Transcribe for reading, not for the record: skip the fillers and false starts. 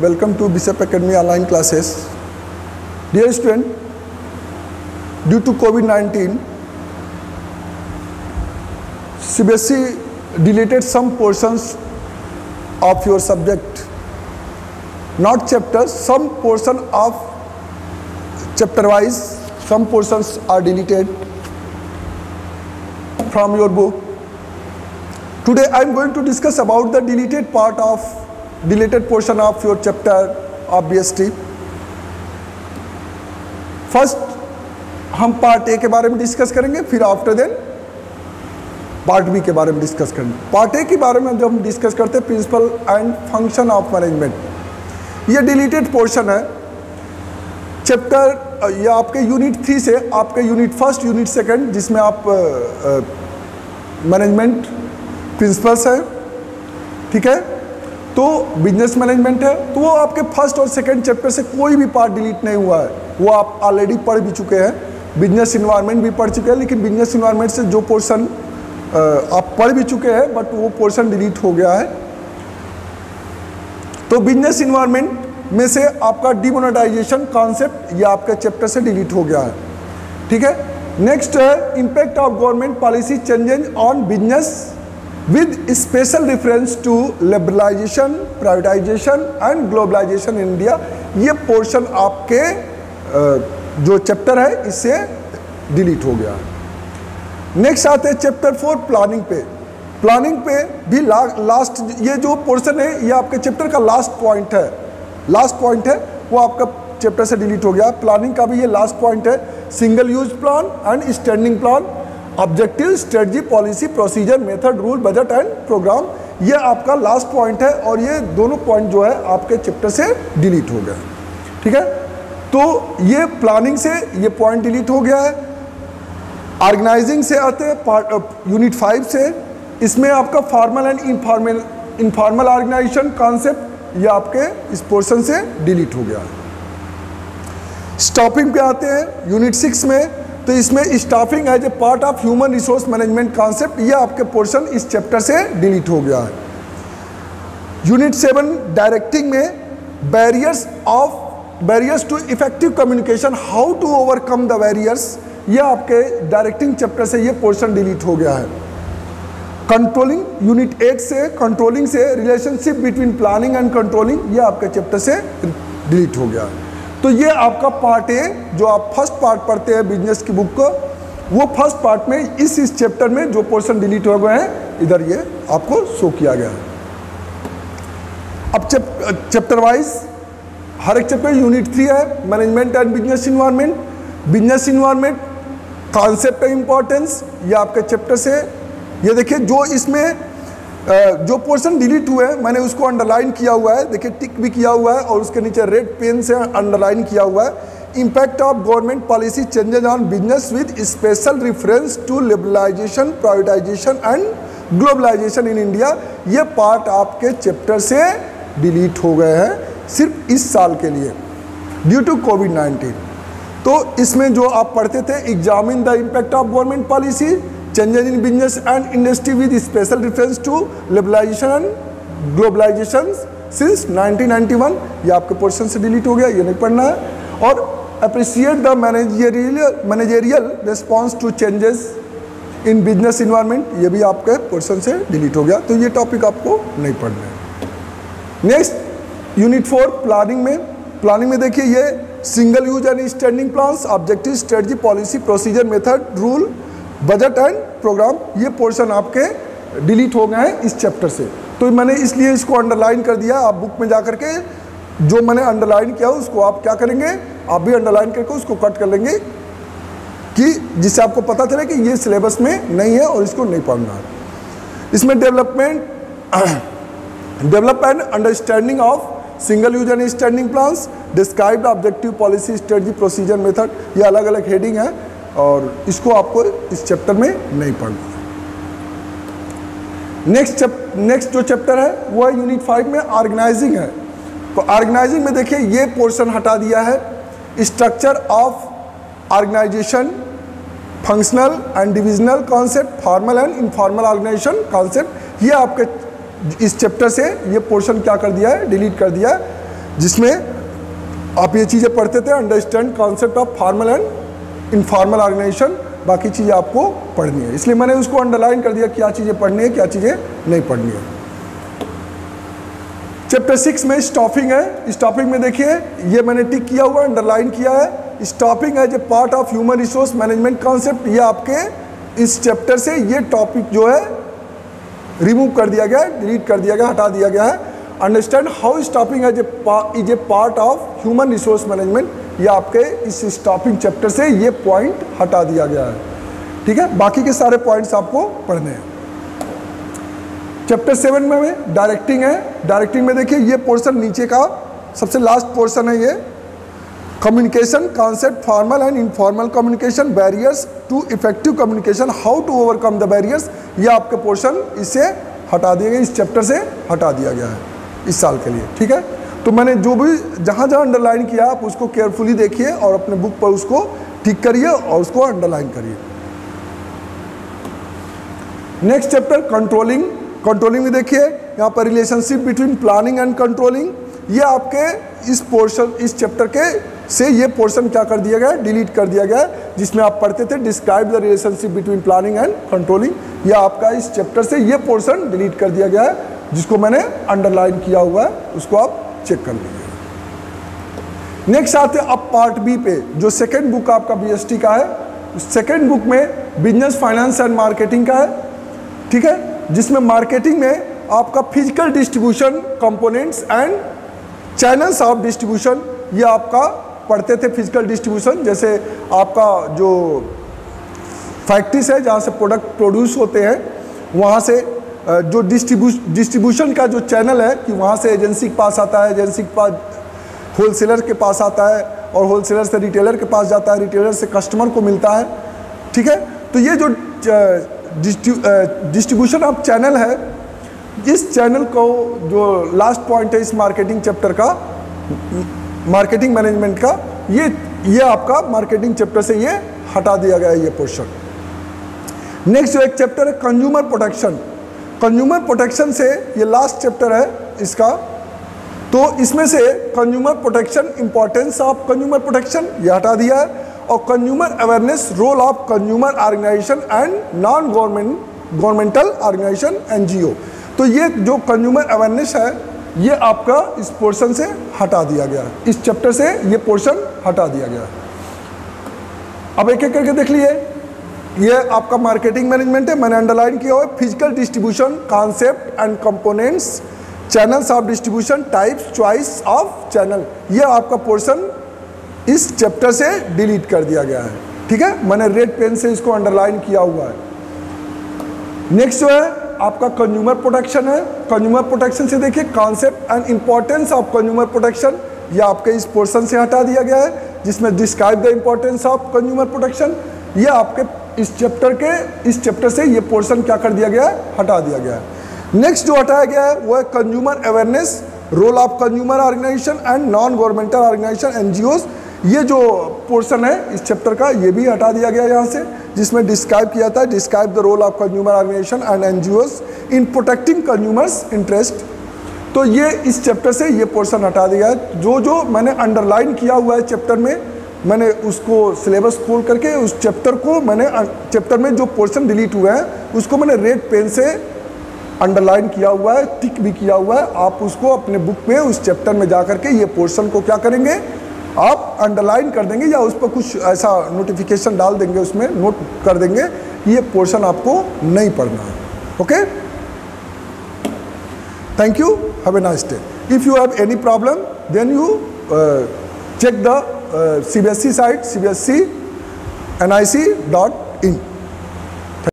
welcome to Bishop Academy online classes. Dear student, due to COVID-19, CBSE deleted some portions of your subject, not chapters, some portion of chapter wise, some portions are deleted from your book. Today I am going to discuss about the deleted portion of your chapter of BST. First हम part A के बारे में discuss करेंगे, फिर after then part B के बारे में discuss करेंगे. पार्ट ए के बारे में जब हम डिस्कस करते हैं principle and function of management, ये डिलीटेड पोर्शन है चैप्टर, ये आपके यूनिट 3 से आपके यूनिट फर्स्ट यूनिट सेकंड जिसमें आप मैनेजमेंट प्रिंसिपल्स है, ठीक है, तो बिजनेस मैनेजमेंट है, तो वो आपके फर्स्ट और सेकंड चैप्टर से कोई भी पार्ट डिलीट नहीं हुआ है, वो आप ऑलरेडी पढ़ भी चुके हैं. बिजनेस इन्वायरमेंट भी पढ़ चुके हैं, लेकिन बिजनेस इन्वायरमेंट से जो पोर्शन आप पढ़ भी चुके हैं बट वो पोर्शन डिलीट हो गया है. तो बिजनेस इन्वायरमेंट में से आपका डिमोनेटाइजेशन कॉन्सेप्ट ये आपके चैप्टर से डिलीट हो गया है, ठीक है. नेक्स्ट है impact of government policy changes on business with special reference to liberalization, privatization and globalization in India. ये पोर्शन आपके जो चैप्टर है इससे डिलीट हो गया. नेक्स्ट आते हैं चैप्टर 4 प्लानिंग पे. प्लानिंग पे भी लास्ट ये जो पोर्शन है ये आपके चैप्टर का लास्ट पॉइंट है, वो आपका चैप्टर से डिलीट हो गया. प्लानिंग का भी ये लास्ट पॉइंट है. Single use plan and standing plan, objective, strategy, policy, procedure, method, rule, budget and programme, ये आपका लास्ट पॉइंट है और ये दोनों पॉइंट जो है आपके चैप्टर से डिलीट हो गया, ठीक है. तो ये प्लानिंग से ये पॉइंट डिलीट हो गया है. ऑर्गेनाइजिंग से आते हैं यूनिट 5 से, इसमें आपका formal and informal organisation concept ये आपके इस पोर्शन से डिलीट हो गया. स्टाफिंग पे आते हैं यूनिट 6 में, तो इसमें staffing as a part of human resource management concept ये आपके पोर्शन इस चैप्टर से डिलीट हो गया है. यूनिट 7 डायरेक्टिंग में barriers to effective communication, how to overcome the barriers, ये आपके डायरेक्टिंग चैप्टर से ये पोर्शन डिलीट हो गया है. कंट्रोलिंग यूनिट 8 से, कंट्रोलिंग से relationship between planning and controlling, ये आपके चैप्टर से डिलीट हो गया है. तो ये आपका पार्ट ए जो आप फर्स्ट पार्ट पढ़ते हैं बिजनेस की बुक को, वो फर्स्ट पार्ट में इस चैप्टर में जो पोर्शन डिलीट हो गए हैं इधर ये आपको शो किया गया है. अब चैप्टर वाइज हर एक चैप्टर यूनिट 3 है management and business environment. Business environment concept है इंपॉर्टेंस, ये आपके चैप्टर से. ये देखिए जो इसमें जो पोर्शन डिलीट हुए हैं मैंने उसको अंडरलाइन किया हुआ है, देखिए टिक भी किया हुआ है और उसके नीचे रेड पेन से अंडरलाइन किया हुआ है. Impact of government policy changes on business with special reference to liberalisation, privatisation and globalisation in India, ये पार्ट आपके चैप्टर से डिलीट हो गए हैं सिर्फ इस साल के लिए ड्यू टू कोविड-19. तो इसमें जो आप पढ़ते थे examine the impact of government policy changes in business and industry with special reference to liberalization and globalization since 1991, ये आपके पोर्शन से डिलीट हो गया, ये नहीं पढ़ना है. और appreciate the managerial response to changes in business environment, ये भी आपके पोर्शन से डिलीट हो गया, तो ये टॉपिक आपको नहीं पढ़ना है. नेक्स्ट यूनिट 4 प्लानिंग में देखिए ये single use and standing plans, objective, strategy, policy, procedure, method, rule, budget and programme, ये पोर्शन आपके डिलीट हो गए हैं इस चैप्टर से. तो मैंने इसलिए इसको अंडरलाइन कर दिया. आप बुक में जा करके जो मैंने अंडरलाइन किया उसको आप क्या करेंगे, आप भी अंडरलाइन करके उसको कट कर लेंगे कि जिससे आपको पता चले कि ये सिलेबस में नहीं है और इसको नहीं पढ़ना है. इसमें develop and understanding of single use and standing plans, described objective, policy, strategy, procedure, method, ये अलग अलग हेडिंग है और इसको आपको इस चैप्टर में नहीं पढ़ना है. नेक्स्ट जो चैप्टर है वो है यूनिट 5 में ऑर्गेनाइजिंग है. तो ऑर्गेनाइजिंग में देखिए ये पोर्शन हटा दिया है. Structure of organisation, functional and divisional concept, formal and informal organisation concept, ये आपके इस चैप्टर से ये पोर्शन क्या कर दिया है, डिलीट कर दिया है. जिसमें आप ये चीज़ें पढ़ते थे, understand concept of formal and informal organisation, बाकी चीज़ें आपको पढ़नी है, इसलिए मैंने उसको अंडरलाइन कर दिया क्या चीज़ें पढ़नी है क्या चीज़ें नहीं पढ़नी है। चैप्टर 6 में स्टॉपिंग है। स्टॉपिंग में देखिए ये मैंने टिक किया हुआ, अंडरलाइन किया है, stopping as a part of human resource management concept. ये आपके इस चैप्टर से ये टॉपिक जो है रिमूव कर दिया गया है, डिलीट कर दिया गया, हटा दिया गया है। Understand how stopping is a part of human resource management, ये आपके इस स्टॉपिंग चैप्टर से ये पॉइंट हटा दिया गया है। ठीक है, बाकी के सारे पॉइंट्स आपको पढ़ने हैं। चैप्टर 7 में डायरेक्टिंग है। डायरेक्टिंग में देखिए ये पोर्शन नीचे का सबसे लास्ट पोर्शन है, ये communication concept, formal and informal communication, barriers to effective communication, how to overcome the barriers. ये आपके पोर्शन इससे हटा दिए गए, इस चैप्टर से हटा दिया गया है इस साल के लिए। ठीक है, तो मैंने जो भी जहाँ जहाँ अंडरलाइन किया आप उसको केयरफुली देखिए और अपने बुक पर उसको टिक करिए और उसको अंडरलाइन करिए। Next chapter controlling. कंट्रोलिंग में देखिए यहाँ पर relationship between planning and controlling, ये आपके इस पोर्शन इस चैप्टर के से ये पोर्शन क्या कर दिया गया है, डिलीट कर दिया गया है, जिसमें आप पढ़ते थे describe the relationship between planning and controlling. ये आपका इस चैप्टर से ये पोर्शन डिलीट कर दिया गया है, जिसको मैंने अंडरलाइन किया हुआ है, उसको आप चेक कर लीजिए। नेक्स्ट आते हैं अब पार्ट बी पे, जो सेकेंड बुक आपका बीएसटी का है। सेकेंड बुक में बिजनेस फाइनेंस एंड मार्केटिंग का है। ठीक है, जिसमें मार्केटिंग में आपका physical distribution components and channels of distribution, ये आपका पढ़ते थे। फिजिकल डिस्ट्रीब्यूशन जैसे आपका जो फैक्ट्रीज है जहाँ से प्रोडक्ट प्रोड्यूस होते हैं, वहाँ से जो डिस्ट्रीब्यूशन का जो चैनल है कि वहाँ से एजेंसी के पास आता है, एजेंसी के पास होलसेलर के पास आता है और होलसेलर से रिटेलर के पास जाता है, रिटेलर से कस्टमर को मिलता है। ठीक है, तो ये जो डिस्ट्रीब्यूशन ऑफ चैनल है, इस चैनल को जो लास्ट पॉइंट है इस मार्केटिंग चैप्टर का, मार्केटिंग मैनेजमेंट का, ये आपका मार्केटिंग चैप्टर से ये हटा दिया गया है ये पोर्शन। नेक्स्ट जो एक चैप्टर है कंज्यूमर प्रोटेक्शन। कंज्यूमर प्रोटेक्शन से ये लास्ट चैप्टर है इसका, तो इसमें से consumer protection, importance of consumer protection ये हटा दिया है, और consumer awareness, role of consumer organisation and non governmental organisation NGO. तो ये जो कंज्यूमर अवेयरनेस है ये आपका इस पोर्शन से हटा दिया गया है, इस चैप्टर से ये पोर्शन हटा दिया गया है। अब एक एक करके देख लिए। ये आपका मार्केटिंग मैनेजमेंट है, मैंने अंडरलाइन किया हुआ है। Physical distribution concept and components, channels of distribution, types, choice of channel, ये आपका पोर्शन इस चैप्टर से डिलीट कर दिया गया है। ठीक है, मैंने रेड पेन से इसको अंडरलाइन किया हुआ है। नेक्स्ट जो है आपका कंज्यूमर प्रोटेक्शन है। कंज्यूमर प्रोटेक्शन से देखिए concept and importance of consumer protection, ये आपके इस पोर्शन से हटा दिया गया है, जिसमें describe the importance of consumer protection, ये आपके इस चैप्टर से ये पोर्शन क्या कर दिया गया है, हटा दिया गया है। नेक्स्ट जो हटाया गया है वो है consumer awareness, role of consumer organisation and non governmental organisation NGOs, ये जो पोर्शन है इस चैप्टर का ये भी हटा दिया गया यहाँ से, जिसमें डिस्क्राइब किया था describe the role of consumer organisation and NGOs in protecting consumers interest. तो ये इस चैप्टर से ये पोर्शन हटा दिया है। जो जो मैंने अंडरलाइन किया हुआ है चैप्टर में, मैंने उसको सिलेबस खोल करके उस चैप्टर को मैंने चैप्टर में जो पोर्शन डिलीट हुए हैं उसको मैंने रेड पेन से अंडरलाइन किया हुआ है, टिक भी किया हुआ है। आप उसको अपने बुक में उस चैप्टर में जा करके ये पोर्शन को क्या करेंगे, आप अंडरलाइन कर देंगे या उस पर कुछ ऐसा नोटिफिकेशन डाल देंगे, उसमें नोट कर देंगे कि ये पोर्शन आपको नहीं पढ़ना है। Okay, thank you, have a nice day. If you have any problem then you check the CBSE site, cbscnic.in.